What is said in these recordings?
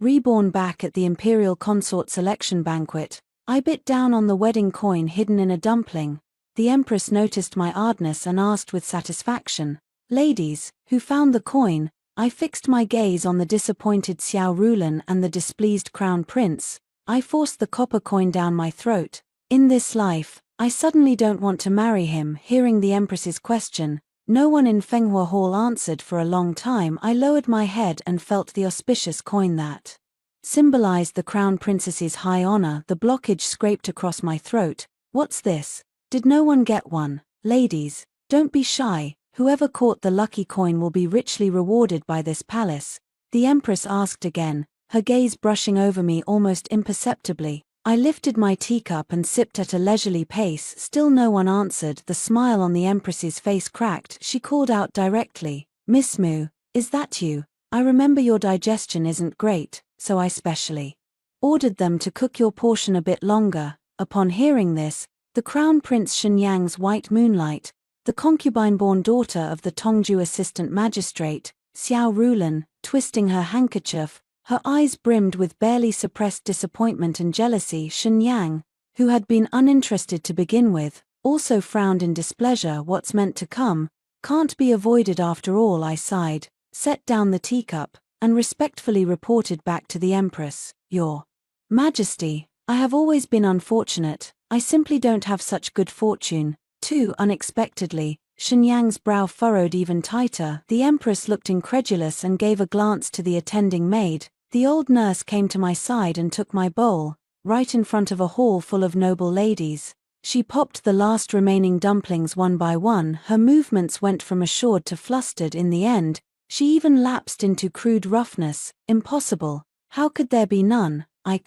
Reborn back at the imperial consort selection banquet, I bit down on the wedding coin hidden in a dumpling. The Empress noticed my hardness and asked with satisfaction, "Ladies, who found the coin?" I fixed my gaze on the disappointed Xiao Rulan and the displeased crown prince. I forced the copper coin down my throat. "In this life, I suddenly don't want to marry him." Hearing the Empress's question, no one in Fenghua Hall answered for a long time. I lowered my head and felt the auspicious coin that symbolized the crown princess's high honor. The blockage scraped across my throat. "What's this? Did no one get one?" "Ladies, don't be shy. Whoever caught the lucky coin will be richly rewarded by this palace," the Empress asked again, her gaze brushing over me almost imperceptibly. I lifted my teacup and sipped at a leisurely pace. Still no one answered. The smile on the Empress's face cracked. She called out directly, "Miss Mu, is that you? I remember your digestion isn't great, so I specially ordered them to cook your portion a bit longer." Upon hearing this, the Crown Prince Shenyang's white moonlight, the concubine-born daughter of the Tongju assistant magistrate, Xiao Rulan, twisting her handkerchief, her eyes brimmed with barely suppressed disappointment and jealousy. Shenyang, who had been uninterested to begin with, also frowned in displeasure. "What's meant to come can't be avoided after all," I sighed, set down the teacup, and respectfully reported back to the Empress, "Your Majesty, I have always been unfortunate. I simply don't have such good fortune." Too unexpectedly, Shenyang's brow furrowed even tighter. The Empress looked incredulous and gave a glance to the attending maid. The old nurse came to my side and took my bowl, right in front of a hall full of noble ladies. She popped the last remaining dumplings one by one. Her movements went from assured to flustered. In the end, she even lapsed into crude roughness. "Impossible. How could there be none?" I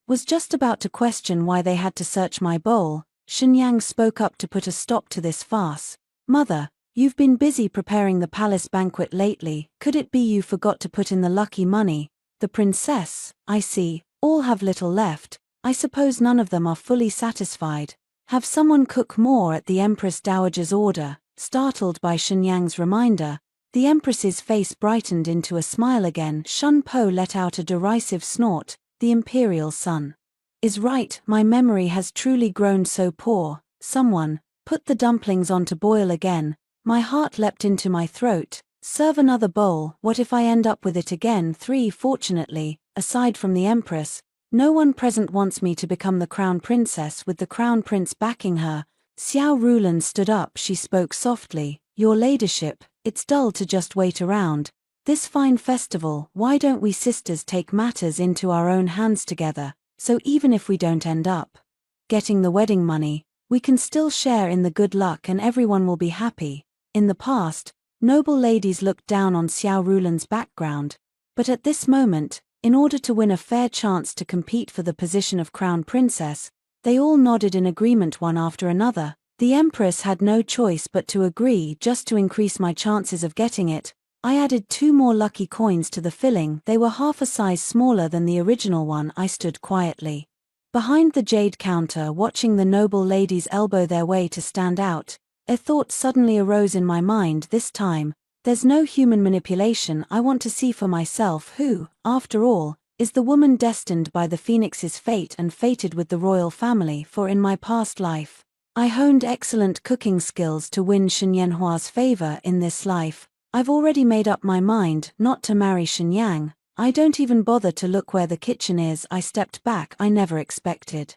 was just about to question why they had to search my bowl. Shenyang spoke up to put a stop to this farce. "Mother, you've been busy preparing the palace banquet lately. Could it be you forgot to put in the lucky money?" "The princess, I see, all have little left. I suppose none of them are fully satisfied. Have someone cook more at the Empress Dowager's order." Startled by Shenyang's reminder, the Empress's face brightened into a smile again. Shun Po let out a derisive snort. "The imperial son is right. My memory has truly grown so poor." Someone put the dumplings on to boil again. My heart leapt into my throat. "Serve another bowl. What if I end up with it again?" 3. Fortunately, aside from the Empress, no one present wants me to become the crown princess. With the crown prince backing her, Xiao Rulan stood up. She spoke softly, "Your ladyship, it's dull to just wait around. This fine festival, why don't we sisters take matters into our own hands together? So even if we don't end up getting the wedding money, we can still share in the good luck and everyone will be happy." In the past, noble ladies looked down on Xiao Rulan's background, but at this moment, in order to win a fair chance to compete for the position of crown princess, they all nodded in agreement one after another. The Empress had no choice but to agree. Just to increase my chances of getting it, I added 2 more lucky coins to the filling. They were half a size smaller than the original one. I stood quietly behind the jade counter watching the noble ladies elbow their way to stand out. A thought suddenly arose in my mind. This time, there's no human manipulation. I want to see for myself who, after all, is the woman destined by the Phoenix's fate and fated with the royal family. For in my past life, I honed excellent cooking skills to win Shenyanhua's favor. In this life, I've already made up my mind not to marry Shenyang. I don't even bother to look where the kitchen is. I stepped back. I never expected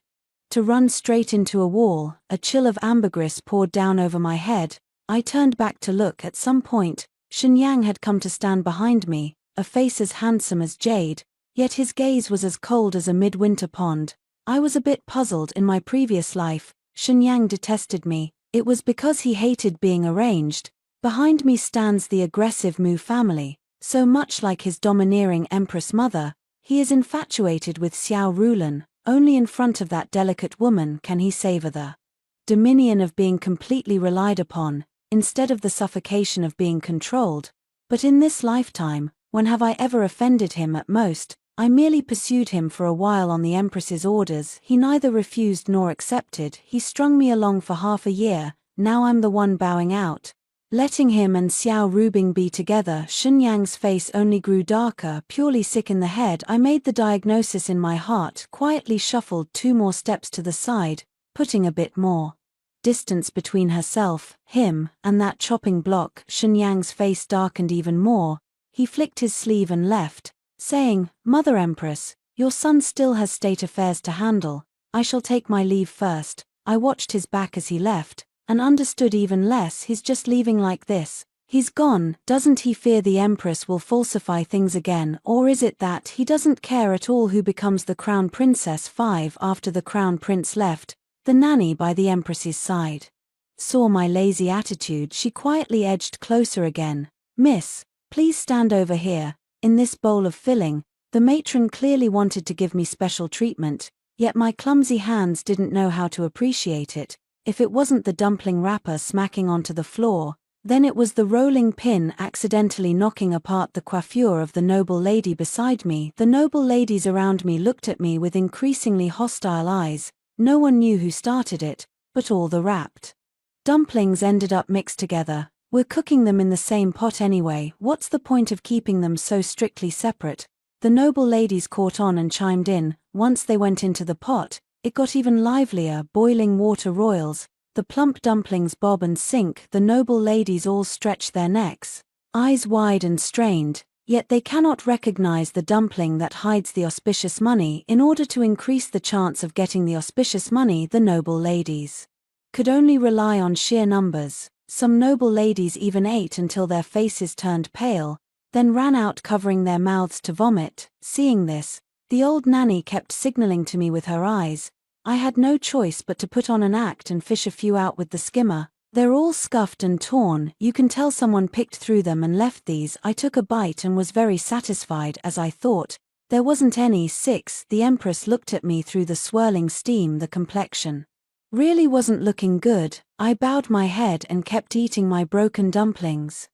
to run straight into a wall. A chill of ambergris poured down over my head. I turned back to look. At some point, Shenyang had come to stand behind me, a face as handsome as jade, yet his gaze was as cold as a midwinter pond. I was a bit puzzled. In my previous life, Shenyang detested me. It was because he hated being arranged. Behind me stands the aggressive Mu family. So much like his domineering Empress mother, he is infatuated with Xiao Rulan. Only in front of that delicate woman can he savor the dominion of being completely relied upon, instead of the suffocation of being controlled. But in this lifetime, when have I ever offended him? At most, I merely pursued him for a while on the Empress's orders. He neither refused nor accepted. He strung me along for half a year. Now I'm the one bowing out. Letting him and Xiao Rubing be together, Shenyang's face only grew darker. Purely sick in the head, I made the diagnosis in my heart, quietly shuffled 2 more steps to the side, putting a bit more distance between herself, him, and that chopping block. Shenyang's face darkened even more. He flicked his sleeve and left, saying, "Mother Empress, your son still has state affairs to handle. I shall take my leave first." I watched his back as he left, and understood even less. He's just leaving like this. He's gone. Doesn't he fear the Empress will falsify things again, or is it that he doesn't care at all who becomes the crown princess? 5 After the crown prince left, the nanny by the Empress's side saw my lazy attitude. She quietly edged closer again. "Miss, please stand over here, in this bowl of filling." The matron clearly wanted to give me special treatment, yet my clumsy hands didn't know how to appreciate it. If it wasn't the dumpling wrapper smacking onto the floor, then it was the rolling pin accidentally knocking apart the coiffure of the noble lady beside me. The noble ladies around me looked at me with increasingly hostile eyes. No one knew who started it, but all the wrapped dumplings ended up mixed together. We're cooking them in the same pot anyway, what's the point of keeping them so strictly separate? The noble ladies caught on and chimed in. Once they went into the pot, it got even livelier. Boiling water roils, the plump dumplings bob and sink. The noble ladies all stretch their necks, eyes wide and strained, yet they cannot recognize the dumpling that hides the auspicious money. In order to increase the chance of getting the auspicious money, the noble ladies could only rely on sheer numbers. Some noble ladies even ate until their faces turned pale, then ran out covering their mouths to vomit. Seeing this, the old nanny kept signaling to me with her eyes. I had no choice but to put on an act and fish a few out with the skimmer. They're all scuffed and torn, you can tell someone picked through them and left these. I took a bite and was very satisfied, as I thought. There wasn't any. 6 The Empress looked at me through the swirling steam. The complexion really wasn't looking good. I bowed my head and kept eating my broken dumplings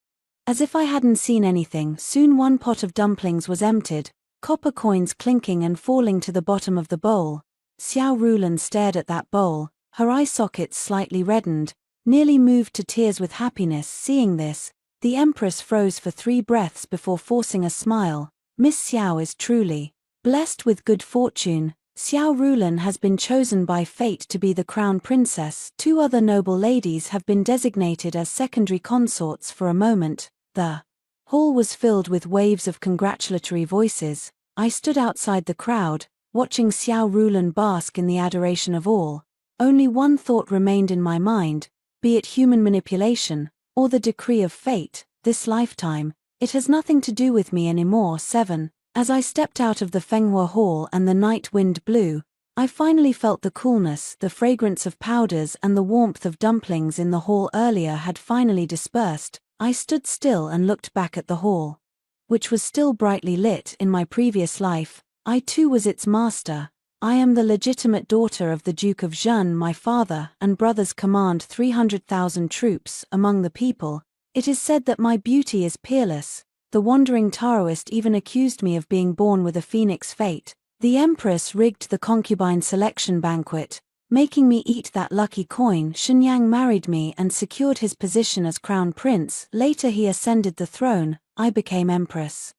as if I hadn't seen anything. Soon 1 pot of dumplings was emptied, copper coins clinking and falling to the bottom of the bowl. Xiao Rulan stared at that bowl, her eye sockets slightly reddened, nearly moved to tears with happiness. Seeing this, the Empress froze for 3 breaths before forcing a smile. "Miss Xiao is truly blessed with good fortune. Xiao Rulan has been chosen by fate to be the crown princess. 2 other noble ladies have been designated as secondary consorts." For a moment, the hall was filled with waves of congratulatory voices. I stood outside the crowd, watching Xiao Rulan bask in the adoration of all. Only one thought remained in my mind, be it human manipulation, or the decree of fate, this lifetime, it has nothing to do with me anymore. 7 As I stepped out of the Fenghua Hall and the night wind blew, I finally felt the coolness. The fragrance of powders and the warmth of dumplings in the hall earlier had finally dispersed. I stood still and looked back at the hall, which was still brightly lit. In my previous life, I too was its master. I am the legitimate daughter of the Duke of Zhen. My father and brothers command 300,000 troops among the people. It is said that my beauty is peerless. The wandering Taoist even accused me of being born with a phoenix fate. The Empress rigged the concubine selection banquet, making me eat that lucky coin. Shenyang married me and secured his position as crown prince. Later he ascended the throne. I became Empress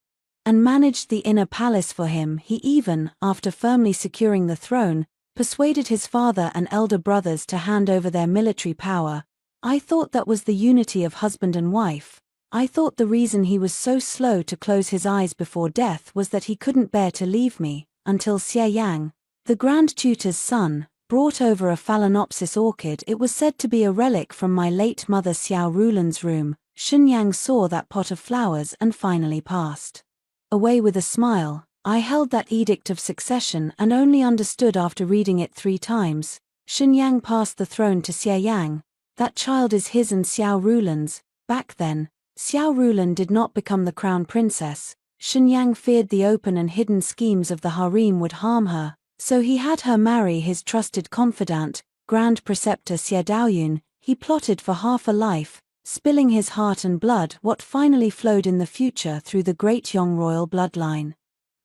and managed the inner palace for him. He even, after firmly securing the throne, persuaded his father and elder brothers to hand over their military power. I thought that was the unity of husband and wife. I thought the reason he was so slow to close his eyes before death was that he couldn't bear to leave me, until Xie Yang, the Grand Tutor's son, brought over a Phalaenopsis orchid. It was said to be a relic from my late mother Xiao Rulan's room. Shenyang saw that pot of flowers and finally passed away with a smile. I held that edict of succession and only understood after reading it 3 times. Shenyang passed the throne to Xie Yang. That child is his and Xiao Rulan's. Back then, Xiao Rulan did not become the crown princess. Shenyang feared the open and hidden schemes of the harem would harm her, so he had her marry his trusted confidant, Grand Preceptor Xie Daoyun. He plotted for half a life, spilling his heart and blood. What finally flowed in the future through the great Yong royal bloodline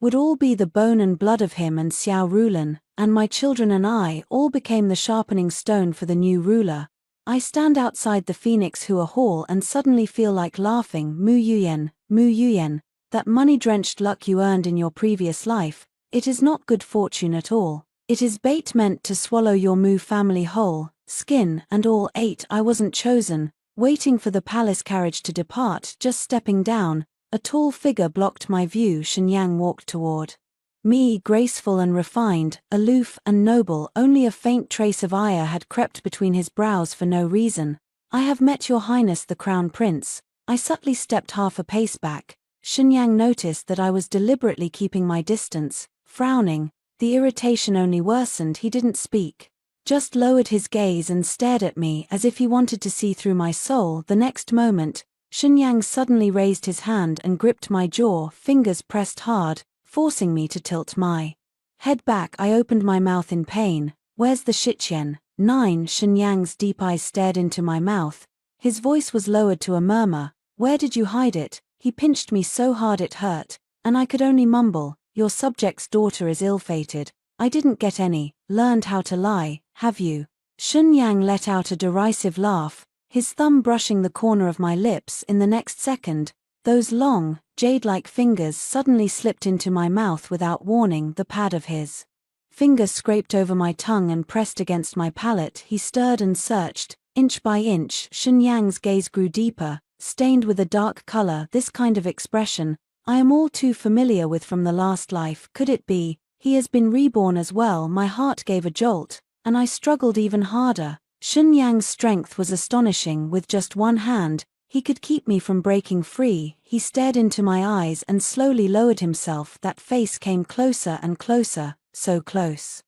would all be the bone and blood of him and Xiao Rulan, and my children and I all became the sharpening stone for the new ruler. I stand outside the Phoenix Hua Hall and suddenly feel like laughing. Mu Yuyen, that money-drenched luck you earned in your previous life, it is not good fortune at all. It is bait meant to swallow your Mu family whole, skin and all. 8 I wasn't chosen. Waiting for the palace carriage to depart, just stepping down, a tall figure blocked my view. Shenyang walked toward me, graceful and refined, aloof and noble. Only a faint trace of ire had crept between his brows for no reason. I have met your highness the crown prince. I subtly stepped half a pace back. Shenyang noticed that I was deliberately keeping my distance, frowning. The irritation only worsened. He didn't speak, just lowered his gaze and stared at me as if he wanted to see through my soul. The next moment, Shenyang suddenly raised his hand and gripped my jaw, fingers pressed hard, forcing me to tilt my head back. I opened my mouth in pain. Where's the Shichen? 9 Shenyang's deep eyes stared into my mouth. His voice was lowered to a murmur. Where did you hide it? He pinched me so hard it hurt, and I could only mumble, your subject's daughter is ill-fated. I didn't get any. Learned how to lie, have you? Shenyang let out a derisive laugh, his thumb brushing the corner of my lips. In the next second, those long, jade-like fingers suddenly slipped into my mouth without warning. The pad of his finger scraped over my tongue and pressed against my palate. He stirred and searched, inch by inch. Shenyang's gaze grew deeper, stained with a dark color. This kind of expression, I am all too familiar with from the last life. Could it be, he has been reborn as well? My heart gave a jolt, and I struggled even harder. Shenyang's strength was astonishing. With just one hand, he could keep me from breaking free. He stared into my eyes and slowly lowered himself. That face came closer and closer, so close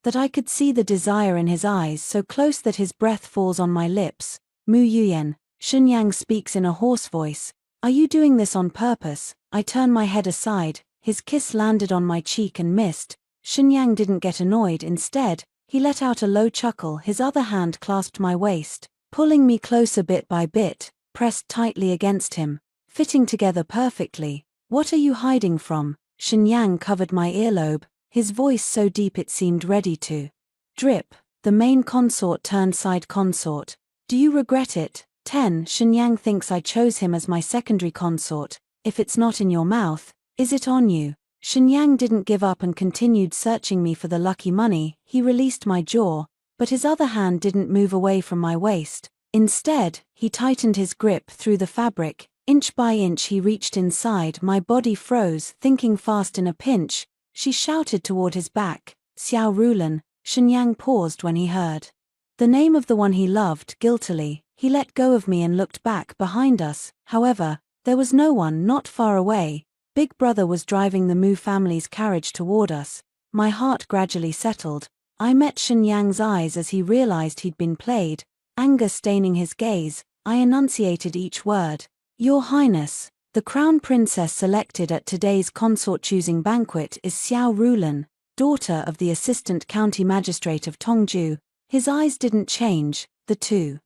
that I could see the desire in his eyes, so close that his breath falls on my lips. Mu Yuyen, Shenyang speaks in a hoarse voice. Are you doing this on purpose? I turned my head aside. His kiss landed on my cheek and missed. Shenyang didn't get annoyed. Instead, he let out a low chuckle. His other hand clasped my waist, pulling me closer bit by bit, pressed tightly against him, fitting together perfectly. What are you hiding from? Shenyang covered my earlobe, his voice so deep it seemed ready to drip. The main consort turned side consort. Do you regret it? 10 Shenyang thinks I chose him as my secondary consort. If it's not in your mouth, is it on you? Shenyang didn't give up and continued searching me for the lucky money. He released my jaw, but his other hand didn't move away from my waist. Instead, he tightened his grip through the fabric. Inch by inch he reached inside. My body froze, thinking fast. In a pinch, she shouted toward his back, Xiao Rulan. Shenyang paused when he heard the name of the one he loved. Guiltily, he let go of me and looked back behind us. However, there was no one. Not far away, Big Brother was driving the Mu family's carriage toward us. My heart gradually settled. I met Shenyang's eyes as he realized he'd been played, anger staining his gaze. I enunciated each word. Your Highness, the crown princess selected at today's consort-choosing banquet is Xiao Rulan, daughter of the assistant county magistrate of Tongju. His eyes didn't change. The two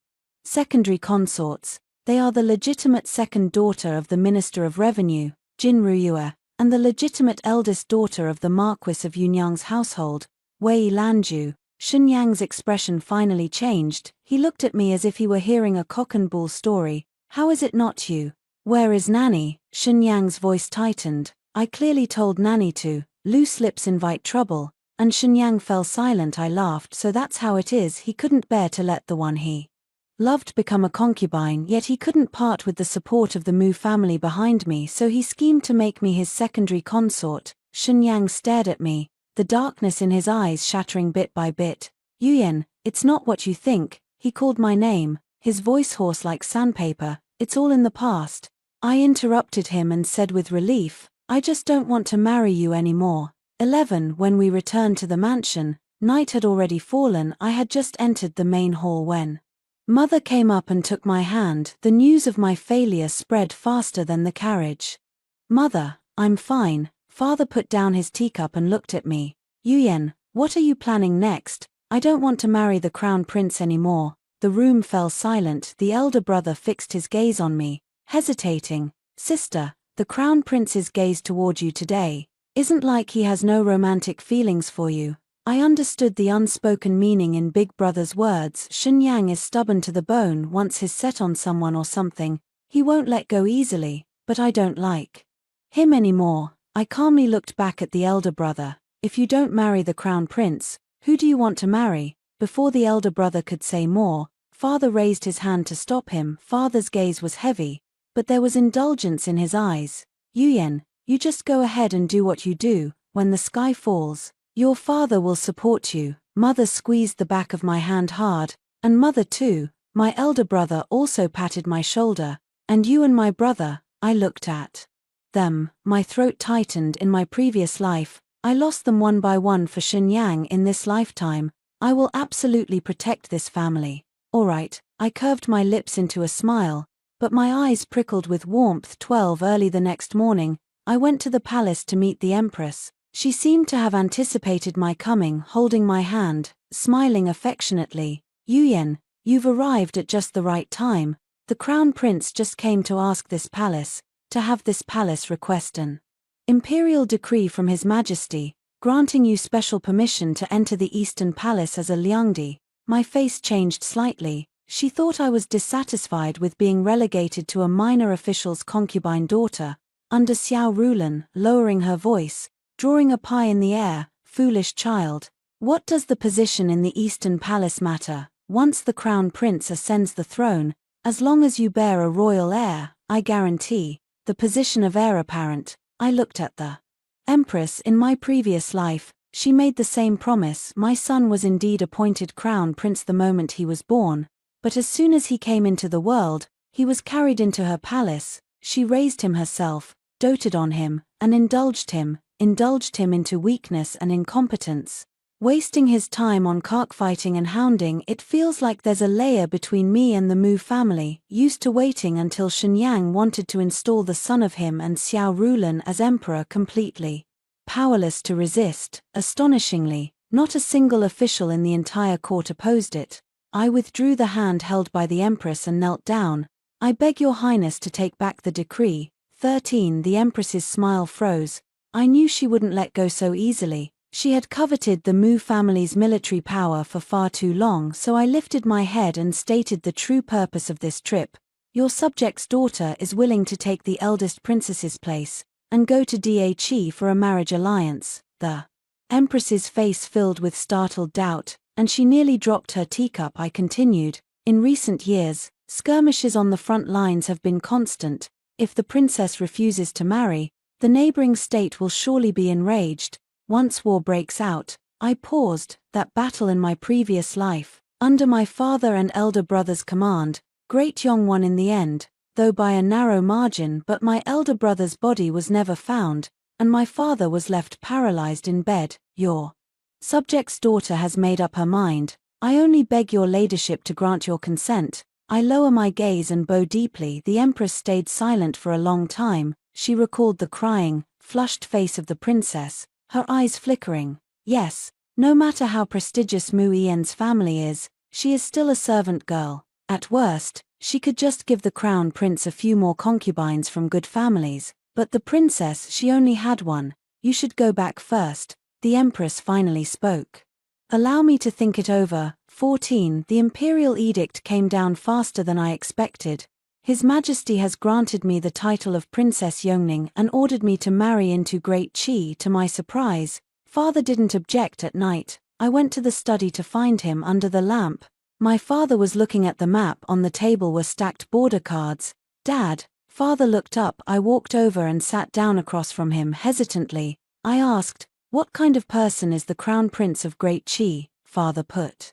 secondary consorts, they are the legitimate second daughter of the Minister of Revenue, Jin Ruyue, and the legitimate eldest daughter of the Marquis of Yunyang's household, Wei Lanju. Shenyang's expression finally changed. He looked at me as if he were hearing a cock and bull story. How is it not you? Where is Nanny? Shenyang's voice tightened. I clearly told Nanny to. Loose lips invite trouble, and Shenyang fell silent. I laughed. So that's how it is. He couldn't bear to let the one he loved become a concubine, yet he couldn't part with the support of the Mu family behind me, so he schemed to make me his secondary consort. Shenyang stared at me, the darkness in his eyes shattering bit by bit. Yuyen, it's not what you think. He called my name, his voice hoarse like sandpaper. It's all in the past. I interrupted him and said with relief, I just don't want to marry you anymore. 11 When we returned to the mansion, night had already fallen. I had just entered the main hall when Mother came up and took my hand. The news of my failure spread faster than the carriage. Mother, I'm fine. Father put down his teacup and looked at me. Yuyen, what are you planning next? I don't want to marry the crown prince anymore. The room fell silent. The elder brother fixed his gaze on me, hesitating. Sister, the crown prince's gaze toward you today isn't like he has no romantic feelings for you. I understood the unspoken meaning in Big Brother's words. Shenyang is stubborn to the bone. Once he's set on someone or something, he won't let go easily, but I don't like him anymore. I calmly looked back at the elder brother. If you don't marry the crown prince, who do you want to marry? Before the elder brother could say more, father raised his hand to stop him. Father's gaze was heavy, but there was indulgence in his eyes. Yuyen, you just go ahead and do what you do. When the sky falls, your father will support you. Mother squeezed the back of my hand hard, and mother too. My elder brother also patted my shoulder. And you and my brother. I looked at them. My throat tightened. In my previous life, I lost them one by one. For Shenyang in this lifetime, I will absolutely protect this family. Alright, I curved my lips into a smile, but my eyes prickled with warmth. 12 Early the next morning, I went to the palace to meet the Empress. She seemed to have anticipated my coming, holding my hand, smiling affectionately. Yuyen, you've arrived at just the right time. The crown prince just came to ask this palace, to have this palace request an imperial decree from His Majesty, granting you special permission to enter the Eastern Palace as a Liangdi. My face changed slightly. She thought I was dissatisfied with being relegated to a minor official's concubine daughter, under Xiao Rulan, lowering her voice, drawing a pie in the air. Foolish child. What does the position in the Eastern Palace matter? Once the crown prince ascends the throne, as long as you bear a royal heir, I guarantee the position of heir apparent. I looked at the Empress. In my previous life, she made the same promise. My son was indeed appointed crown prince the moment he was born, but as soon as he came into the world, he was carried into her palace. She raised him herself, doted on him, and indulged him into weakness and incompetence, wasting his time on cockfighting and hounding. It feels like there's a layer between me and the Mu family, used to waiting until Shenyang wanted to install the son of him and Xiao Rulan as emperor, completely powerless to resist. Astonishingly, not a single official in the entire court opposed it. I withdrew the hand held by the Empress and knelt down. I beg your highness to take back the decree. 13 The Empress's smile froze. I knew she wouldn't let go so easily. She had coveted the Mu family's military power for far too long, so I lifted my head and stated the true purpose of this trip. Your subject's daughter is willing to take the eldest princess's place, and go to Dhe for a marriage alliance. The Empress's face filled with startled doubt, and she nearly dropped her teacup. I continued, in recent years, skirmishes on the front lines have been constant. If the princess refuses to marry, the neighboring state will surely be enraged. Once war breaks out, I paused. That battle in my previous life, under my father and elder brother's command, Great Yong won in the end, though by a narrow margin. But my elder brother's body was never found, and my father was left paralyzed in bed. Your subject's daughter has made up her mind. I only beg your ladyship to grant your consent. I lower my gaze and bow deeply. The Empress stayed silent for a long time. She recalled the crying, flushed face of the princess, her eyes flickering. Yes, no matter how prestigious Mu Yen's family is, she is still a servant girl. At worst, she could just give the crown prince a few more concubines from good families, but the princess, she only had one. You should go back first. The Empress finally spoke. Allow me to think it over. 14 The imperial edict came down faster than I expected. His Majesty has granted me the title of Princess Yongning and ordered me to marry into Great Qi. To my surprise, father didn't object. At night, I went to the study to find him under the lamp. My father was looking at the map. On the table were stacked border cards. Dad, father looked up. I walked over and sat down across from him hesitantly. I asked, what kind of person is the Crown Prince of Great Qi? Father put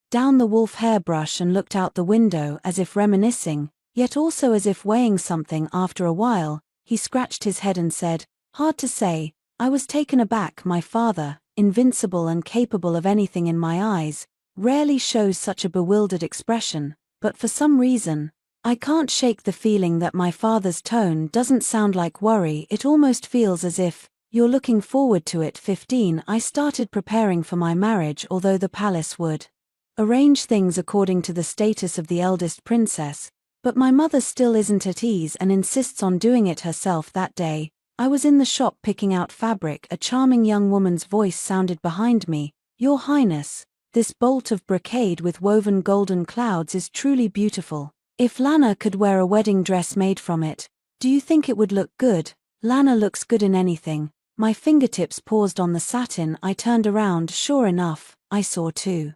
down the wolf hairbrush and looked out the window as if reminiscing, yet also as if weighing something. After a while, he scratched his head and said, hard to say. I was taken aback. My father, invincible and capable of anything in my eyes, rarely shows such a bewildered expression, but for some reason, I can't shake the feeling that my father's tone doesn't sound like worry. It almost feels as if, you're looking forward to it. 15 I started preparing for my marriage. Although the palace would arrange things according to the status of the eldest princess, but my mother still isn't at ease and insists on doing it herself. That day, I was in the shop picking out fabric. A charming young woman's voice sounded behind me. Your Highness, this bolt of brocade with woven golden clouds is truly beautiful. If Lana could wear a wedding dress made from it, do you think it would look good? Lana looks good in anything. My fingertips paused on the satin. I turned around. Sure enough, I saw two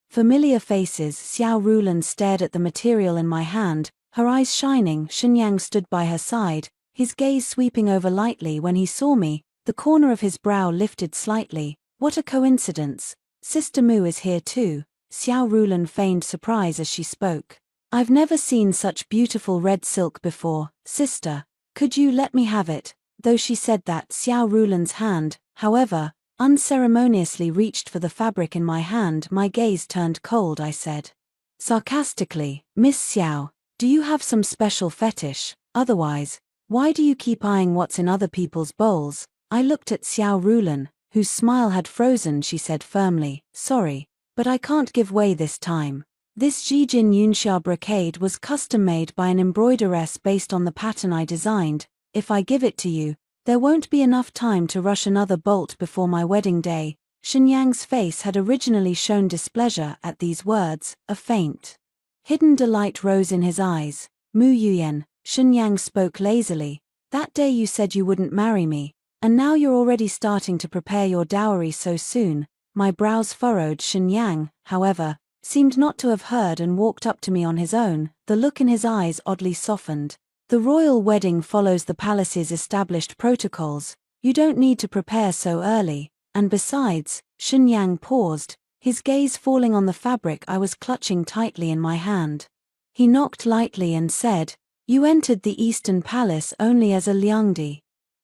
familiar faces. Xiao Rulan stared at the material in my hand, her eyes shining. Shenyang stood by her side, his gaze sweeping over lightly. When he saw me, the corner of his brow lifted slightly. What a coincidence. Sister Mu is here too. Xiao Rulan feigned surprise as she spoke. I've never seen such beautiful red silk before, sister. Could you let me have it? Though she said that, Xiao Rulan's hand, however, unceremoniously reached for the fabric in my hand. My gaze turned cold. I said sarcastically, Miss Xiao, do you have some special fetish? Otherwise, why do you keep eyeing what's in other people's bowls? I looked at Xiao Rulan, whose smile had frozen. She said firmly, sorry, but I can't give way this time. This Jijin Yunxia brocade was custom-made by an embroideress based on the pattern I designed. If I give it to you, there won't be enough time to rush another bolt before my wedding day. Shenyang's face had originally shown displeasure at these words. A faint, hidden delight rose in his eyes. Mu Yuyan, Shenyang spoke lazily. That day you said you wouldn't marry me, and now you're already starting to prepare your dowry so soon. My brows furrowed. Shenyang, however, seemed not to have heard and walked up to me on his own, the look in his eyes oddly softened. The royal wedding follows the palace's established protocols. You don't need to prepare so early, and besides, Shenyang paused, his gaze falling on the fabric I was clutching tightly in my hand. He knocked lightly and said, you entered the Eastern Palace only as a Liangdi.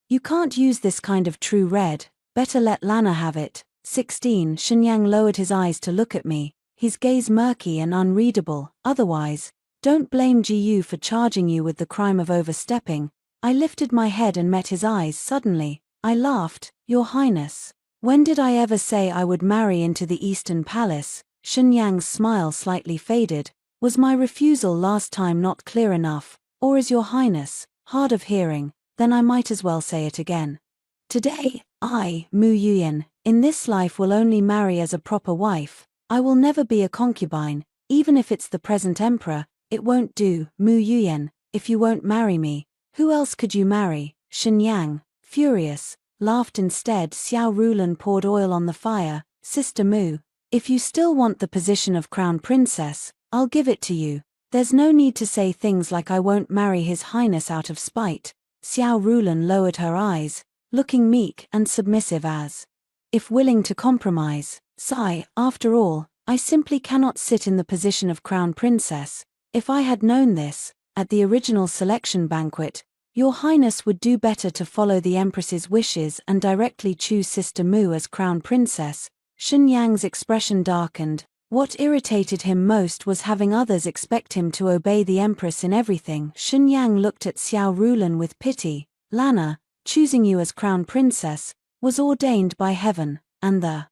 You can't use this kind of true red, better let Lana have it. 16. Shenyang lowered his eyes to look at me, his gaze murky and unreadable. Otherwise, don't blame Gu for charging you with the crime of overstepping. I lifted my head and met his eyes. Suddenly, I laughed. Your Highness, when did I ever say I would marry into the Eastern Palace? Shenyang's smile slightly faded. Was my refusal last time not clear enough, or is Your Highness hard of hearing? Then I might as well say it again. Today, I, Mu Yuyan, in this life will only marry as a proper wife. I will never be a concubine, even if it's the present emperor. It won't do, Mu Yuyan, if you won't marry me. Who else could you marry? Shenyang, furious, laughed instead. Xiao Rulan poured oil on the fire. Sister Mu, if you still want the position of crown princess, I'll give it to you. There's no need to say things like I won't marry His Highness out of spite. Xiao Rulan lowered her eyes, looking meek and submissive as if willing to compromise. Sigh, after all, I simply cannot sit in the position of crown princess. If I had known this, at the original selection banquet, Your Highness would do better to follow the Empress's wishes and directly choose Sister Mu as crown princess. Shenyang's expression darkened. What irritated him most was having others expect him to obey the Empress in everything. Shenyang looked at Xiao Rulan with pity. Lana, choosing you as crown princess, was ordained by heaven, and the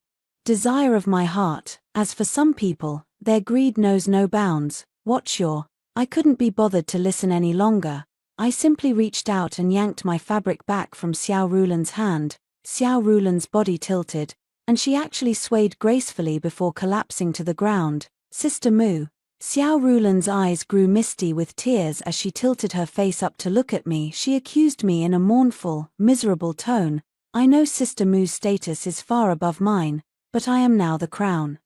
desire of my heart. As for some people, their greed knows no bounds. What's your? I couldn't be bothered to listen any longer. I simply reached out and yanked my fabric back from Xiao Rulan's hand. Xiao Rulan's body tilted, and she actually swayed gracefully before collapsing to the ground. Sister Mu. Xiao Rulan's eyes grew misty with tears as she tilted her face up to look at me. She accused me in a mournful, miserable tone. I know Sister Mu's status is far above mine, but I am now the crown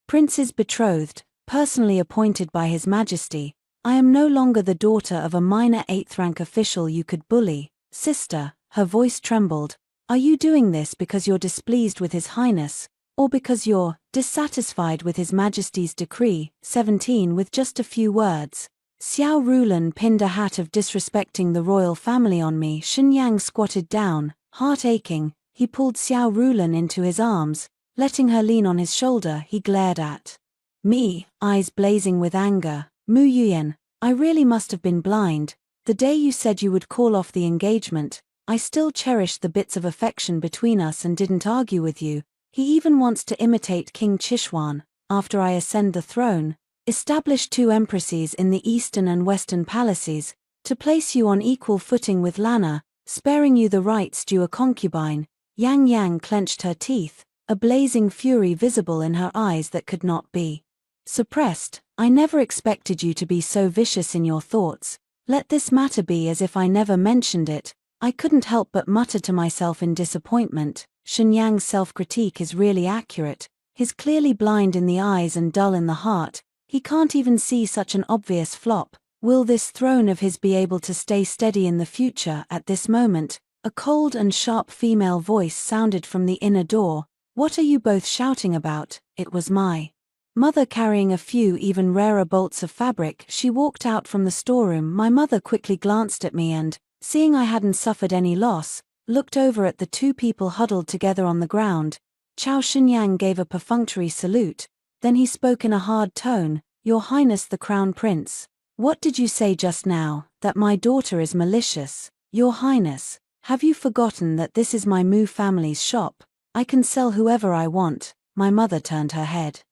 prince's betrothed, personally appointed by His Majesty. I am no longer the daughter of a minor 8th-rank official you could bully. Sister, her voice trembled, are you doing this because you're displeased with His Highness, or because you're dissatisfied with His Majesty's decree? 17. With just a few words, Xiao Rulan pinned a hat of disrespecting the royal family on me. Shenyang squatted down, heart aching. He pulled Xiao Rulan into his arms, letting her lean on his shoulder. He glared at me, eyes blazing with anger. Mu Yuyan, I really must have been blind. The day you said you would call off the engagement, I still cherished the bits of affection between us and didn't argue with you. He even wants to imitate King Chishwan, after I ascend the throne, establish 2 empresses in the eastern and western palaces, to place you on equal footing with Lana, sparing you the rights due a concubine. Yang Yang clenched her teeth. a blazing fury visible in her eyes that could not be suppressed. "I never expected you to be so vicious in your thoughts. Let this matter be as if I never mentioned it." I couldn't help but mutter to myself in disappointment. Shenyang's self-critique is really accurate. He's clearly blind in the eyes and dull in the heart. He can't even see such an obvious flop. Will this throne of his be able to stay steady in the future? At this moment, a cold and sharp female voice sounded from the inner door. "What are you both shouting about?" It was my mother carrying a few even rarer bolts of fabric. She walked out from the storeroom. My mother quickly glanced at me and, seeing I hadn't suffered any loss, looked over at the two people huddled together on the ground. Chao Shenyang gave a perfunctory salute, then he spoke in a hard tone. "Your Highness the Crown Prince. What did you say just now? That my daughter is malicious? Your Highness, have you forgotten that this is my Mu family's shop? I can sell whoever I want." My mother turned her head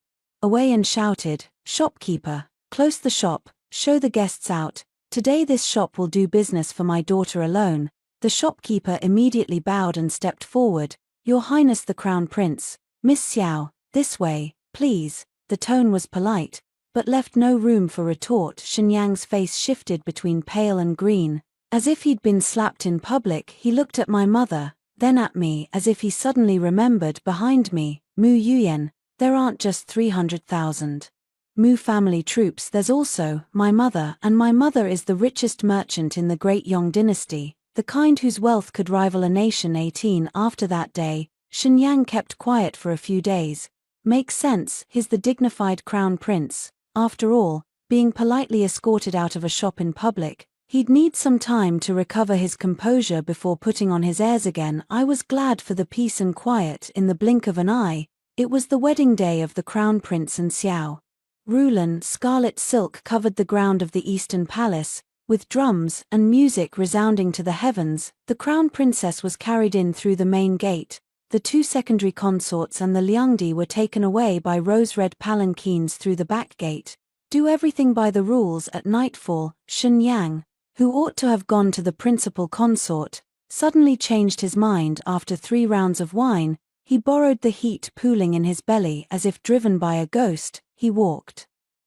away and shouted, "Shopkeeper, close the shop, show the guests out. Today this shop will do business for my daughter alone." The shopkeeper immediately bowed and stepped forward. "Your Highness the Crown Prince, Miss Xiao, this way, please." The tone was polite, but left no room for retort. Shenyang's face shifted between pale and green. As if he'd been slapped in public, he looked at my mother, then at me as if he suddenly remembered. Behind me, Mu Yuyan, there aren't just 300,000 Mu family troops, there's also my mother, and my mother is the richest merchant in the Great Yong dynasty, the kind whose wealth could rival a nation. 18 After that day, Shenyang kept quiet for a few days. Makes sense, he's the dignified crown prince. After all, being politely escorted out of a shop in public, he'd need some time to recover his composure before putting on his airs again. I was glad for the peace and quiet. In the blink of an eye, it was the wedding day of the crown prince and Xiao Rulan. Scarlet silk covered the ground of the Eastern Palace, with drums and music resounding to the heavens. The crown princess was carried in through the main gate. The two secondary consorts and the Liangdi were taken away by rose-red palanquins through the back gate. Do everything by the rules. At nightfall, Shenyang, who ought to have gone to the principal consort, suddenly changed his mind. After 3 rounds of wine, he borrowed the heat pooling in his belly. As if driven by a ghost, he walked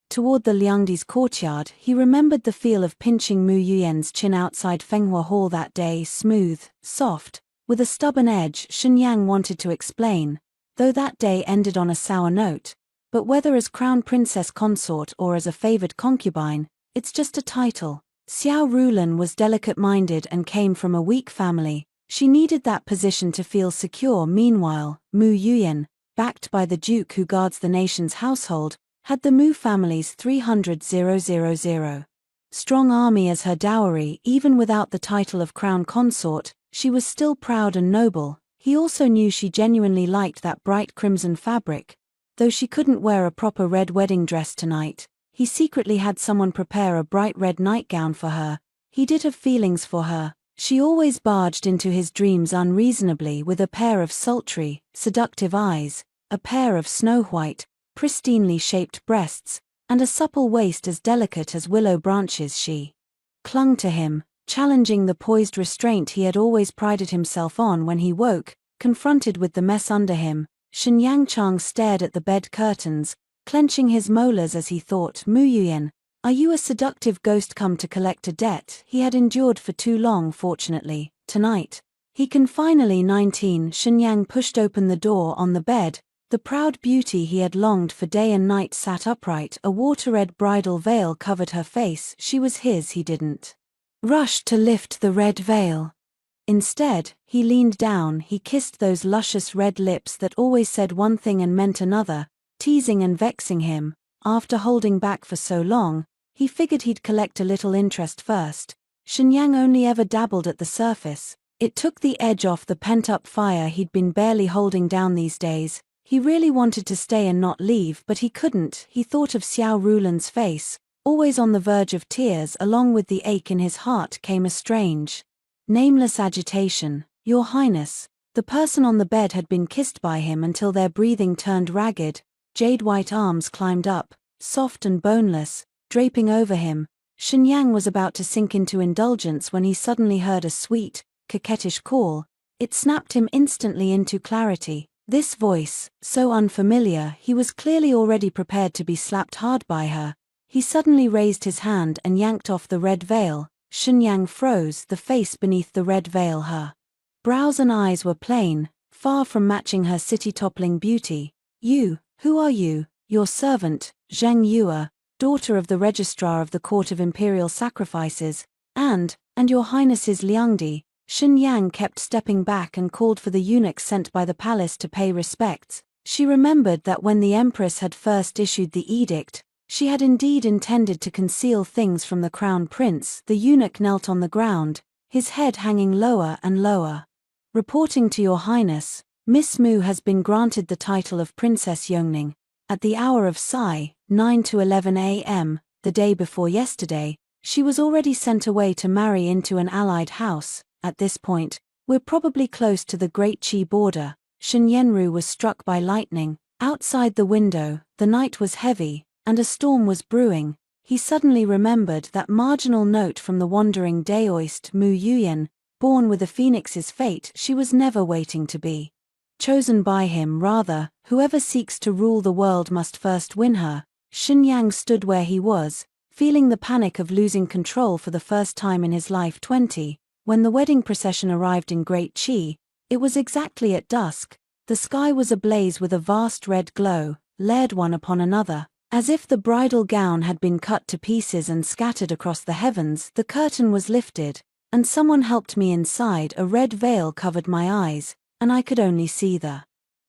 toward the Liangdi's courtyard. He remembered the feel of pinching Mu Yuyan's chin outside Fenghua Hall that day. Smooth, soft, with a stubborn edge. Shenyang wanted to explain, though that day ended on a sour note, but whether as crown princess consort or as a favored concubine, it's just a title. Xiao Rulan was delicate-minded and came from a weak family. She needed that position to feel secure. Meanwhile, Mu Yuyan, backed by the duke who guards the nation's household, had the Mu family's 300,000 strong army as her dowry. Even without the title of crown consort, she was still proud and noble. He also knew she genuinely liked that bright crimson fabric. Though she couldn't wear a proper red wedding dress tonight, he secretly had someone prepare a bright red nightgown for her. He did have feelings for her. She always barged into his dreams unreasonably with a pair of sultry, seductive eyes, a pair of snow-white, pristinely shaped breasts, and a supple waist as delicate as willow branches. She clung to him, challenging the poised restraint he had always prided himself on. When he woke, confronted with the mess under him, Shenyang Chang stared at the bed curtains, clenching his molars as he thought, "Mu Yuyan, are you a seductive ghost come to collect a debt he had endured for too long?" Fortunately, tonight, he can finally. 19 Shenyang pushed open the door. On the bed, the proud beauty he had longed for day and night sat upright. A water-red bridal veil covered her face. She was his. He didn't rush to lift the red veil. Instead, he leaned down. He kissed those luscious red lips that always said one thing and meant another, teasing and vexing him. After holding back for so long, he figured he'd collect a little interest first. Shenyang only ever dabbled at the surface. It took the edge off the pent-up fire he'd been barely holding down these days. He really wanted to stay and not leave, but he couldn't. He thought of Xiao Rulan's face, always on the verge of tears. Along with the ache in his heart came a strange, nameless agitation. "Your Highness." The person on the bed had been kissed by him until their breathing turned ragged. Jade-white arms climbed up, soft and boneless, draping over him. Shenyang was about to sink into indulgence when he suddenly heard a sweet, coquettish call. It snapped him instantly into clarity. This voice, so unfamiliar, he was clearly already prepared to be slapped hard by her. He suddenly raised his hand and yanked off the red veil. Shenyang froze, the face beneath the red veil, her brows and eyes were plain, far from matching her city-toppling beauty. You, who are you? Your servant, Zheng Yue, daughter of the registrar of the Court of Imperial Sacrifices, and your Highness's Liangdi. Shenyang kept stepping back and called for the eunuch sent by the palace to pay respects. She remembered that when the Empress had first issued the edict, she had indeed intended to conceal things from the crown prince. The eunuch knelt on the ground, his head hanging lower and lower. Reporting to your Highness, Miss Mu has been granted the title of Princess Yongning. At the hour of Psi, 9 to 11 a.m., the day before yesterday, she was already sent away to marry into an allied house. At this point, we're probably close to the Great Qi border. Shen Yenru was struck by lightning. Outside the window, the night was heavy, and a storm was brewing. He suddenly remembered that marginal note from the wandering Daoist Mu Yuyan, born with a phoenix's fate. She was never waiting to be chosen by him, rather, whoever seeks to rule the world must first win her. Shenyang stood where he was, feeling the panic of losing control for the first time in his life. 20. When the wedding procession arrived in Great Qi, it was exactly at dusk. The sky was ablaze with a vast red glow, layered one upon another. As if the bridal gown had been cut to pieces and scattered across the heavens, the curtain was lifted, and someone helped me inside. A red veil covered my eyes, and I could only see the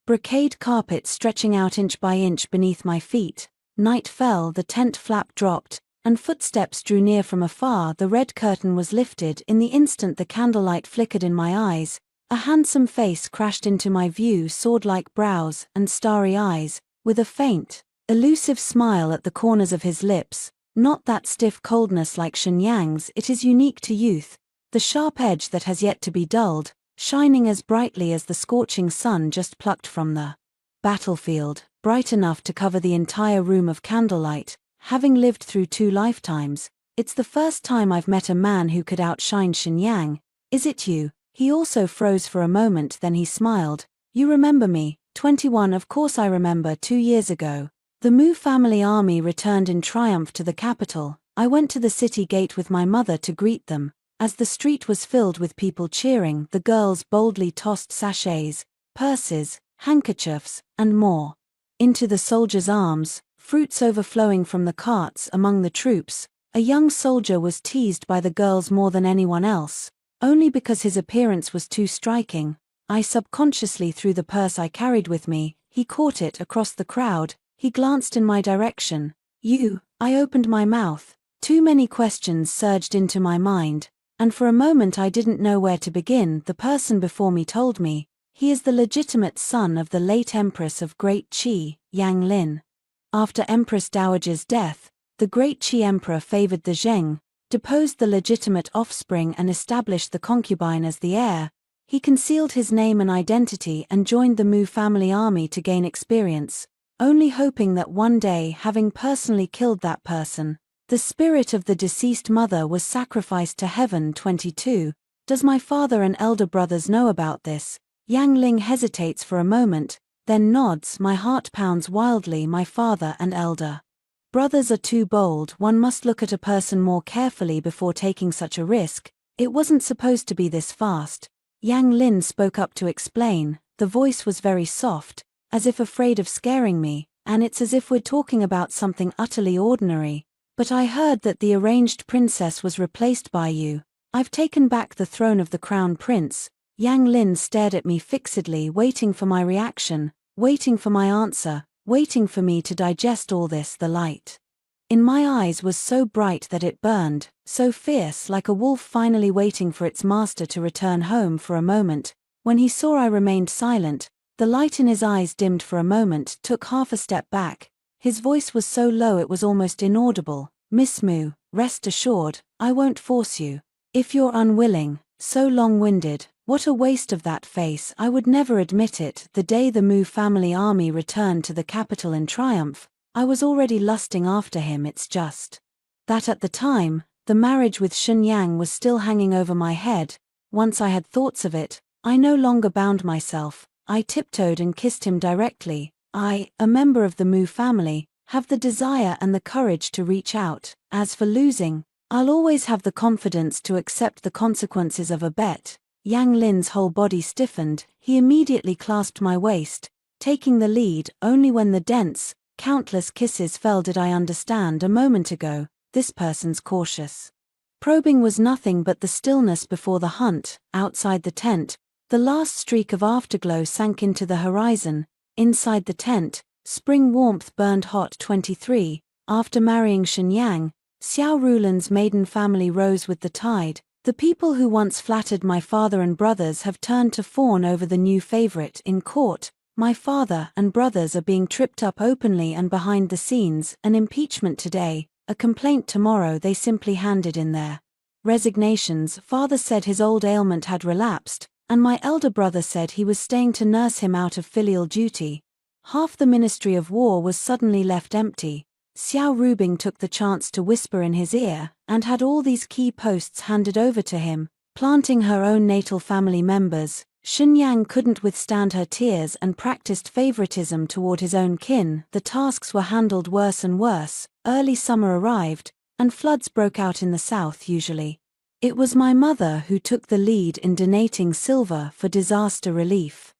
brocade carpet stretching out inch by inch beneath my feet. Night fell, the tent flap dropped, and footsteps drew near from afar. The red curtain was lifted. In the instant the candlelight flickered in my eyes, a handsome face crashed into my view, sword-like brows and starry eyes, with a faint, elusive smile at the corners of his lips. Not that stiff coldness like Shenyang's, it is unique to youth, the sharp edge that has yet to be dulled, shining as brightly as the scorching sun just plucked from the battlefield, bright enough to cover the entire room of candlelight. Having lived through 2 lifetimes, it's the first time I've met a man who could outshine Shenyang. Is it you? He also froze for a moment, then he smiled. You remember me? 21. Of course I remember. 2 years ago, the Mu family army returned in triumph to the capital. I went to the city gate with my mother to greet them. As the street was filled with people cheering, the girls boldly tossed sachets, purses, handkerchiefs, and more into the soldiers' arms, fruits overflowing from the carts. Among the troops, a young soldier was teased by the girls more than anyone else, only because his appearance was too striking. I subconsciously threw the purse I carried with me. He caught it across the crowd. He glanced in my direction. You? I opened my mouth. Too many questions surged into my mind, and for a moment I didn't know where to begin. The person before me told me, he is the legitimate son of the late Empress of Great Qi, Yang Lin. After Empress Dowager's death, the Great Qi Emperor favored the Zheng, deposed the legitimate offspring and established the concubine as the heir. He concealed his name and identity and joined the Mu family army to gain experience, only hoping that one day, having personally killed that person, the spirit of the deceased mother was sacrificed to heaven. 22. Does my father and elder brothers know about this? Yang Ling hesitates for a moment, then nods. My heart pounds wildly. My father and elder brothers are too bold. One must look at a person more carefully before taking such a risk. It wasn't supposed to be this fast. Yang Lin spoke up to explain. The voice was very soft, as if afraid of scaring me, and it's as if we're talking about something utterly ordinary. But I heard that the arranged princess was replaced by you. I've taken back the throne of the crown prince. Yang Lin stared at me fixedly, waiting for my reaction, waiting for my answer, waiting for me to digest all this. The light in my eyes was so bright that it burned, so fierce, like a wolf finally waiting for its master to return home. For a moment, when he saw I remained silent, the light in his eyes dimmed for a moment, took half a step back. His voice was so low it was almost inaudible. Miss Mu, rest assured, I won't force you. If you're unwilling, so long-winded, what a waste of that face. I would never admit it. The day the Mu family army returned to the capital in triumph, I was already lusting after him. It's just that at the time, the marriage with Shenyang was still hanging over my head. Once I had thoughts of it, I no longer bound myself. I tiptoed and kissed him directly. I, a member of the Mu family, have the desire and the courage to reach out. As for losing, I'll always have the confidence to accept the consequences of a bet. Yang Lin's whole body stiffened. He immediately clasped my waist, taking the lead. Only when the dense, countless kisses fell did I understand a moment ago, this person's cautious probing was nothing but the stillness before the hunt. Outside the tent, the last streak of afterglow sank into the horizon. Inside the tent, spring warmth burned hot. 23. After marrying Shenyang, Xiao Rulan's maiden family rose with the tide. The people who once flattered my father and brothers have turned to fawn over the new favorite. In court, my father and brothers are being tripped up openly and behind the scenes. An impeachment today, a complaint tomorrow. They simply handed in their resignations. Father said his old ailment had relapsed, and my elder brother said he was staying to nurse him out of filial duty. Half the Ministry of War was suddenly left empty. Xiao Rubing took the chance to whisper in his ear, and had all these key posts handed over to him, planting her own natal family members. Shenyang couldn't withstand her tears and practiced favoritism toward his own kin. The tasks were handled worse and worse. Early summer arrived, and floods broke out in the south. Usually, it was my mother who took the lead in donating silver for disaster relief.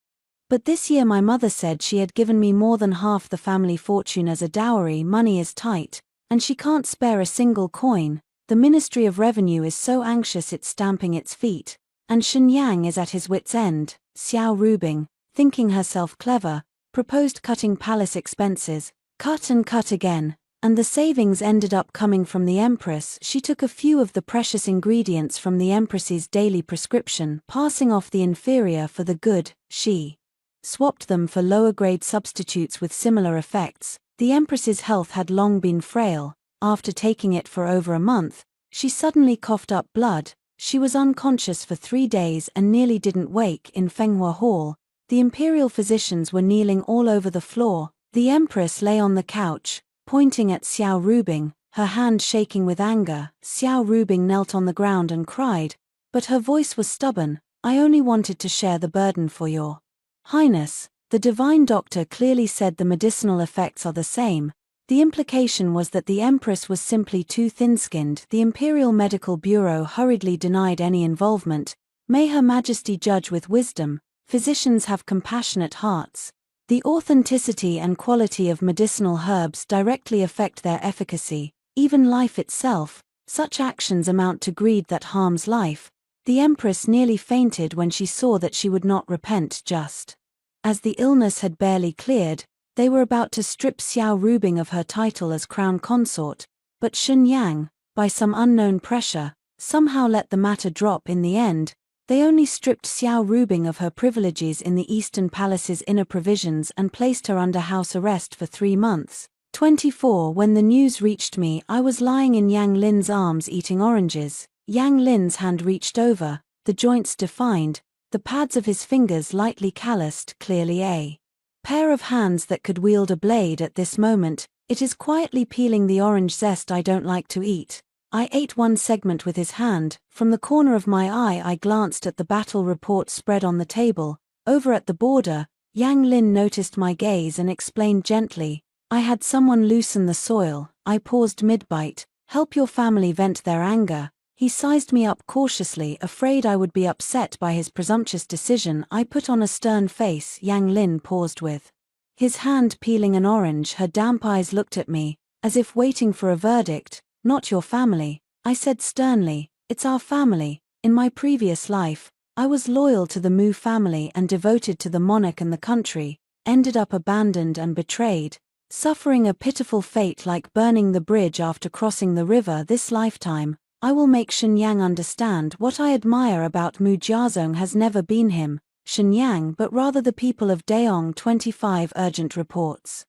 But this year my mother said she had given me more than half the family fortune as a dowry. Money is tight, and she can't spare a single coin. The Ministry of Revenue is so anxious it's stamping its feet, and Shenyang is at his wit's end. Xiao Rubing, thinking herself clever, proposed cutting palace expenses. Cut and cut again, and the savings ended up coming from the Empress. She took a few of the precious ingredients from the Empress's daily prescription, passing off the inferior for the good. She swapped them for lower-grade substitutes with similar effects. The Empress's health had long been frail. After taking it for over a month, she suddenly coughed up blood. She was unconscious for 3 days and nearly didn't wake. In Fenghua Hall, the imperial physicians were kneeling all over the floor. The Empress lay on the couch, pointing at Xiao Rubing, her hand shaking with anger. Xiao Rubing knelt on the ground and cried, but her voice was stubborn. I only wanted to share the burden for your Highness. The divine doctor clearly said the medicinal effects are the same. The implication was that the Empress was simply too thin-skinned. The Imperial Medical Bureau hurriedly denied any involvement. May Her Majesty judge with wisdom. Physicians have compassionate hearts. The authenticity and quality of medicinal herbs directly affect their efficacy, even life itself. Such actions amount to greed that harms life. The Empress nearly fainted when she saw that she would not repent. Just as the illness had barely cleared, they were about to strip Xiao Rubing of her title as crown consort, but Shenyang, by some unknown pressure, somehow let the matter drop. In the end, they only stripped Xiao Rubing of her privileges in the Eastern Palace's inner provisions and placed her under house arrest for 3 months. 24. When the news reached me, I was lying in Yang Lin's arms eating oranges. Yang Lin's hand reached over, the joints defined, the pads of his fingers lightly calloused. Clearly a pair of hands that could wield a blade at this moment. It is quietly peeling the orange zest I don't like to eat. I ate one segment with his hand. From the corner of my eye I glanced at the battle report spread on the table. Over at the border, Yang Lin noticed my gaze and explained gently, I had someone loosen the soil. I paused mid-bite. Help your family vent their anger. He sized me up cautiously, afraid I would be upset by his presumptuous decision. I put on a stern face. Yang Lin paused with his hand peeling an orange. Her damp eyes looked at me, as if waiting for a verdict. Not your family, I said sternly. It's our family. In my previous life, I was loyal to the Mu family and devoted to the monarch and the country, ended up abandoned and betrayed, suffering a pitiful fate like burning the bridge after crossing the river. This lifetime, I will make Shenyang understand what I admire about Mu Jiazong has never been him, Shenyang, but rather the people of Daong. 25. Urgent reports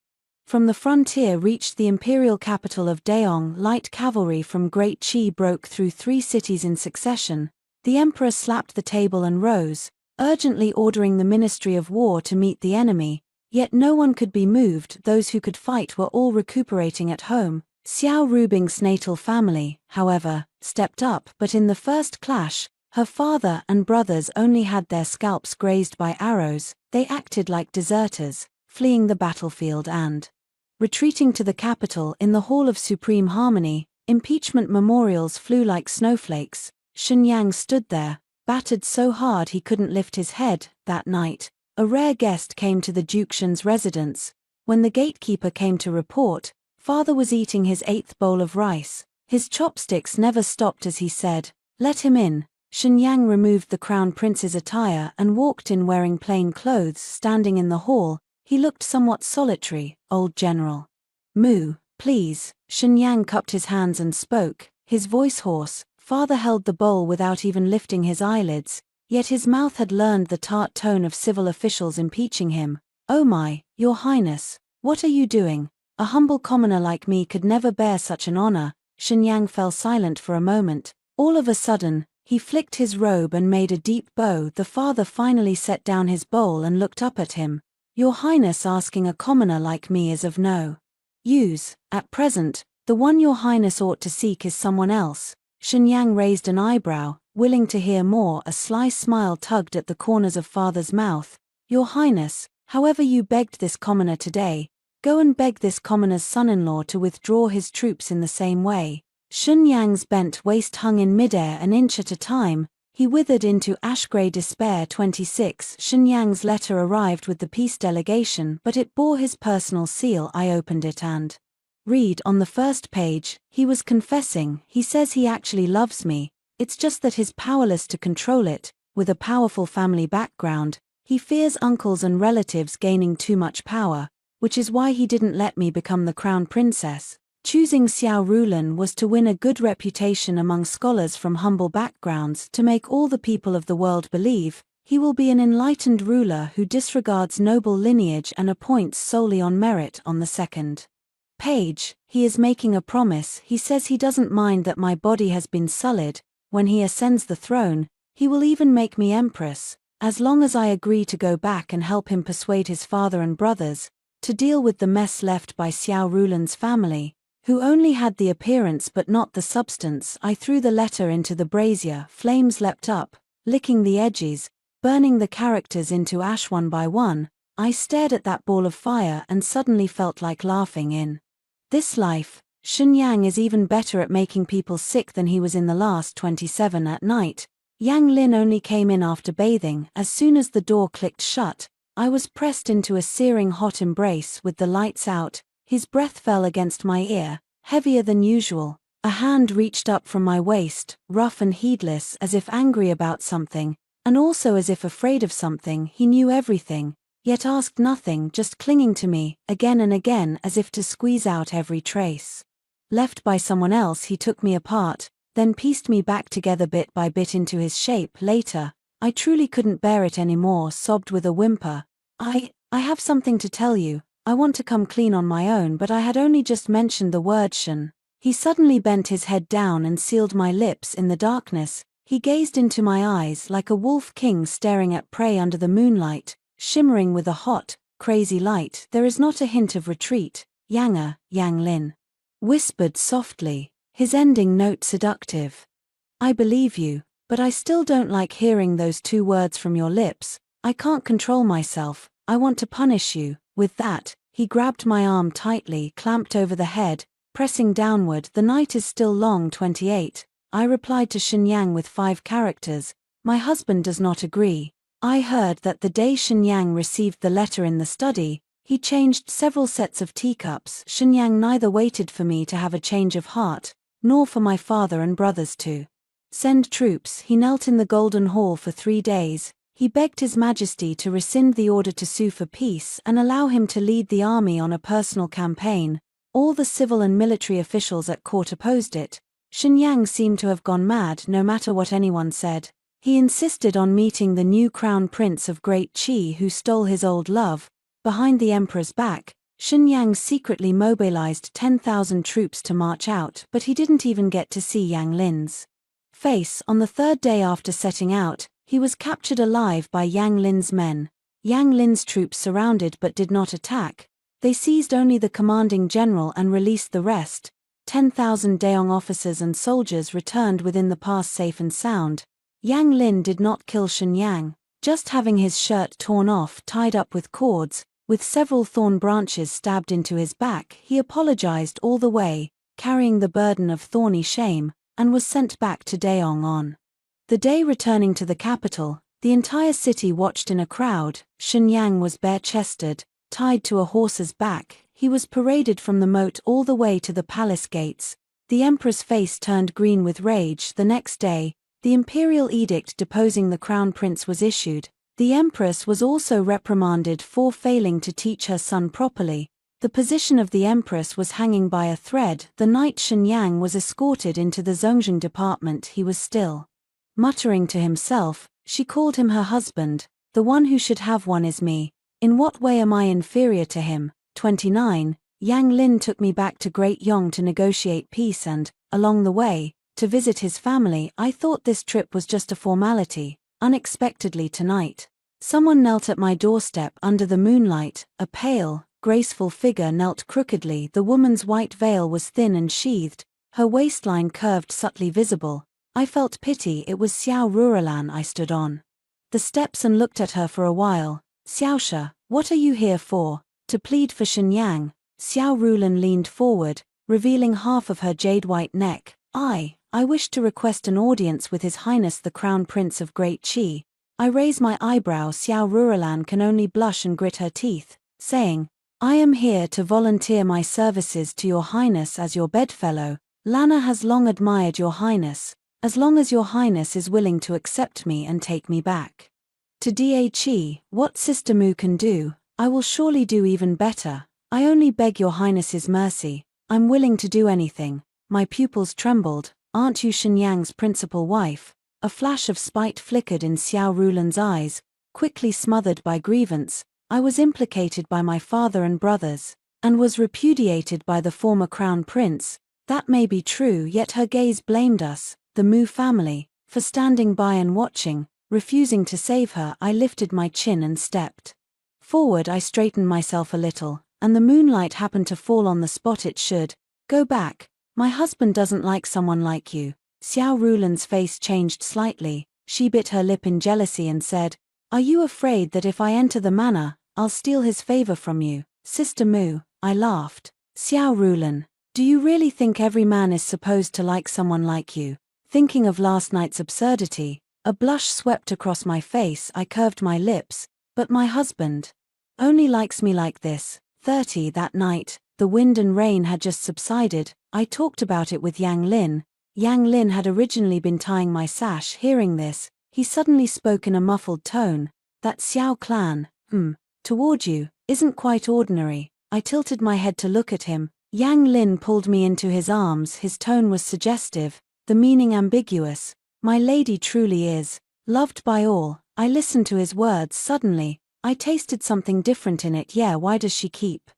from the frontier reached the imperial capital of Daong. Light cavalry from Great Qi broke through 3 cities in succession. The emperor slapped the table and rose, urgently ordering the Ministry of War to meet the enemy. Yet no one could be moved. Those who could fight were all recuperating at home. Xiao Rubing's natal family, however, stepped up, but in the first clash, her father and brothers only had their scalps grazed by arrows. they acted like deserters, fleeing the battlefield and retreating to the capital. In the Hall of Supreme Harmony, impeachment memorials flew like snowflakes. Shen Yang stood there, battered so hard he couldn't lift his head. That night, a rare guest came to the Duke Shen's residence. When the gatekeeper came to report, father was eating his 8th bowl of rice. His chopsticks never stopped as he said, "Let him in." Shen Yang removed the crown prince's attire and walked in wearing plain clothes. Standing in the hall, he looked somewhat solitary. "Old general. Moo, please." Shen Yang cupped his hands and spoke, his voice hoarse. Father held the bowl without even lifting his eyelids, yet his mouth had learned the tart tone of civil officials impeaching him. "Oh my, your highness, what are you doing? A humble commoner like me could never bear such an honor." Shen Yang fell silent for a moment. All of a sudden, he flicked his robe and made a deep bow. The father finally set down his bowl and looked up at him. "Your highness, asking a commoner like me is of no use. At present, the one your highness ought to seek is someone else." Shen Yang raised an eyebrow, willing to hear more. A sly smile tugged at the corners of father's mouth. "Your highness, however you begged this commoner today, go and beg this commoner's son-in-law to withdraw his troops in the same way." Shen Yang's bent waist hung in midair an inch at a time. He withered into ash-gray despair. 26. Shen Yang's letter arrived with the peace delegation, but it bore his personal seal. I opened it and read on the first page, he was confessing. He says he actually loves me, it's just that he's powerless to control it. With a powerful family background, he fears uncles and relatives gaining too much power, which is why he didn't let me become the crown princess. Choosing Xiao Rulan was to win a good reputation among scholars from humble backgrounds, to make all the people of the world believe he will be an enlightened ruler who disregards noble lineage and appoints solely on merit. On the second page, he is making a promise. He says he doesn't mind that my body has been sullied. When he ascends the throne, he will even make me empress, as long as I agree to go back and help him persuade his father and brothers to deal with the mess left by Xiao Rulan's family, who only had the appearance but not the substance. I threw the letter into the brazier. Flames leapt up, licking the edges, burning the characters into ash one by one. I stared at that ball of fire and suddenly felt like laughing. In this life, Shen Yang is even better at making people sick than he was in the last. 27. At night, Yang Lin only came in after bathing. As soon as the door clicked shut, I was pressed into a searing hot embrace. With the lights out, his breath fell against my ear, heavier than usual. A hand reached up from my waist, rough and heedless, as if angry about something, and also as if afraid of something. He knew everything, yet asked nothing, just clinging to me, again and again, as if to squeeze out every trace left by someone else. He took me apart, then pieced me back together bit by bit into his shape. Later, I truly couldn't bear it anymore, sobbed with a whimper. I have something to tell you. I want to come clean on my own, but I had only just mentioned the word Shen. He suddenly bent his head down and sealed my lips. In the darkness, he gazed into my eyes like a wolf king staring at prey under the moonlight, shimmering with a hot, crazy light. There is not a hint of retreat. Yang Lin whispered softly, his ending note seductive. I believe you, but I still don't like hearing those two words from your lips. I can't control myself. I want to punish you. With that, he grabbed my arm tightly, clamped over the head, pressing downward. The night is still long. 28. I replied to Shen Yang with 5 characters. My husband does not agree. I heard that the day Shen Yang received the letter in the study, he changed several sets of teacups. Shen Yang neither waited for me to have a change of heart, nor for my father and brothers to send troops. He knelt in the Golden Hall for 3 days. He begged His Majesty to rescind the order to sue for peace and allow him to lead the army on a personal campaign. All the civil and military officials at court opposed it. Shen Yang seemed to have gone mad no matter what anyone said. He insisted on meeting the new crown prince of Great Qi who stole his old love. Behind the emperor's back, Shen Yang secretly mobilized 10,000 troops to march out, but he didn't even get to see Yang Lin's face. On the 3rd day after setting out, he was captured alive by Yang Lin's men. Yang Lin's troops surrounded but did not attack. They seized only the commanding general and released the rest. 10,000 Daong officers and soldiers returned within the pass safe and sound. Yang Lin did not kill Shen Yang. just having his shirt torn off, tied up with cords, with several thorn branches stabbed into his back. He apologized all the way, carrying the burden of thorny shame, and was sent back to Daeong on. The day returning to the capital, the entire city watched in a crowd. Shenyang was bare-chested, tied to a horse's back. He was paraded from the moat all the way to the palace gates. The emperor's face turned green with rage. The next day, the imperial edict deposing the crown prince was issued. The empress was also reprimanded for failing to teach her son properly. The position of the empress was hanging by a thread. The night Shenyang was escorted into the Zhongjing department, he was still muttering to himself. She called him her husband. The one who should have one is me. In what way am I inferior to him? 29. Yang Lin took me back to Great Yong to negotiate peace and, along the way, to visit his family. I thought this trip was just a formality. Unexpectedly tonight, someone knelt at my doorstep under the moonlight. A pale, graceful figure knelt crookedly. The woman's white veil was thin and sheathed, her waistline curved, subtly visible. I felt pity. It was Xiao Ruolan. I stood on the steps and looked at her for a while. Xiaosha, what are you here for? To plead for Shenyang. Xiao Ruolan leaned forward, revealing half of her jade-white neck. I wish to request an audience with His Highness the Crown Prince of Great Qi. I raise my eyebrow. Xiao Ruolan can only blush and grit her teeth, saying, I am here to volunteer my services to your highness as your bedfellow. Lana has long admired your highness, as long as your highness is willing to accept me and take me back to Da Qi. What Sister Mu can do, I will surely do even better. I only beg your highness's mercy. I'm willing to do anything. My pupils trembled. Aren't you Shenyang's principal wife? A flash of spite flickered in Xiao Ruolan's eyes, quickly smothered by grievance. I was implicated by my father and brothers, and was repudiated by the former crown prince. That may be true, yet her gaze blamed us, the Mu family, for standing by and watching, refusing to save her. I lifted my chin and stepped forward. I straightened myself a little, and the moonlight happened to fall on the spot it should. Go back. My husband doesn't like someone like you. Xiao Ruolan's face changed slightly. She bit her lip in jealousy and said, Are you afraid that if I enter the manor, I'll steal his favor from you? Sister Mu, I laughed. Xiao Ruolan, do you really think every man is supposed to like someone like you? Thinking of last night's absurdity, a blush swept across my face. I curved my lips. But my husband only likes me like this. 30. That night, the wind and rain had just subsided. I talked about it with Yang Lin. Yang Lin had originally been tying my sash. Hearing this, he suddenly spoke in a muffled tone. That Xiao clan, toward you, isn't quite ordinary. I tilted my head to look at him. Yang Lin pulled me into his arms. His tone was suggestive, the meaning ambiguous. My lady truly is loved by all. I listened to his words. Suddenly, I tasted something different in it. Yeah, why does she keep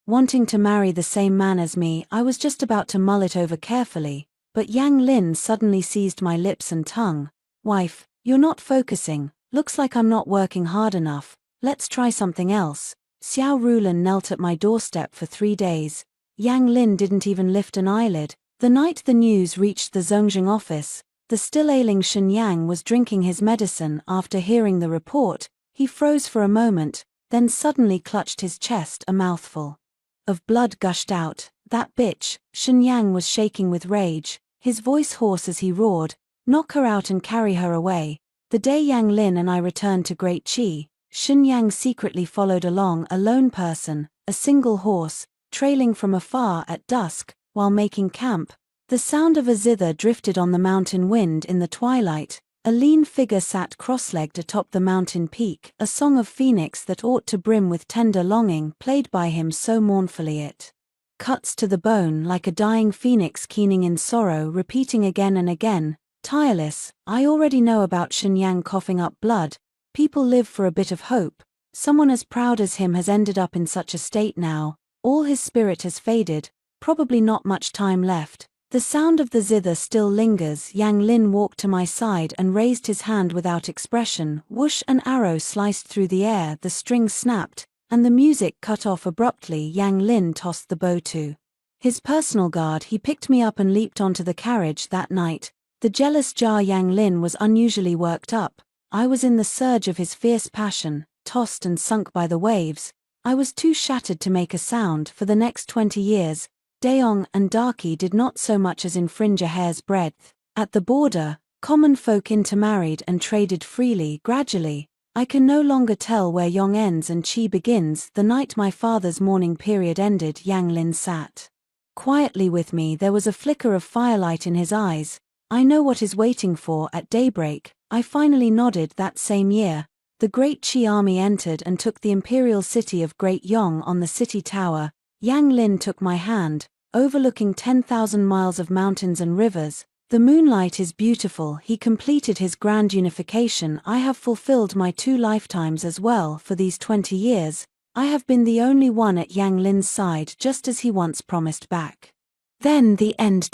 wanting to marry the same man as me? I was just about to mull it over carefully, but Yang Lin suddenly seized my lips and tongue. Wife, you're not focusing. Looks like I'm not working hard enough. Let's try something else. Xiao Ruolan knelt at my doorstep for 3 days. Yang Lin didn't even lift an eyelid. The night the news reached the Zhongjing office, the still ailing Shenyang was drinking his medicine. After hearing the report, he froze for a moment, then suddenly clutched his chest. A mouthful of blood gushed out. That bitch. Shenyang was shaking with rage, his voice hoarse as he roared, knock her out and carry her away. The day Yang Lin and I returned to Great Qi, Shenyang secretly followed along, a lone person, a single horse, trailing from afar at dusk, while making camp. The sound of a zither drifted on the mountain wind in the twilight. A lean figure sat cross-legged atop the mountain peak, a song of phoenix that ought to brim with tender longing played by him so mournfully it cuts to the bone, like a dying phoenix keening in sorrow, repeating again and again, tireless. I already know about Shenyang coughing up blood. People live for a bit of hope. Someone as proud as him has ended up in such a state now. All his spirit has faded, probably not much time left. The sound of the zither still lingers. Yang Lin walked to my side and raised his hand without expression. Whoosh, an arrow sliced through the air, the string snapped, and the music cut off abruptly. Yang Lin tossed the bow to his personal guard. He picked me up and leaped onto the carriage. That night, the jealous Jia Yang Lin was unusually worked up. I was in the surge of his fierce passion, tossed and sunk by the waves. I was too shattered to make a sound. For the next 20 years, Daong and Darky did not so much as infringe a hair's breadth. At the border, common folk intermarried and traded freely. Gradually, I can no longer tell where Yong ends and Chi begins. The night my father's mourning period ended, Yang Lin sat quietly with me. There was a flicker of firelight in his eyes. I know what is waiting for at daybreak, I finally nodded. That same year, the great Qi army entered and took the imperial city of Great Yong. On the city tower, Yang Lin took my hand, overlooking 10,000 miles of mountains and rivers. The moonlight is beautiful. He completed his grand unification. I have fulfilled my 2 lifetimes as well. For these 20 years, I have been the only one at Yang Lin's side, just as he once promised back. Then the end.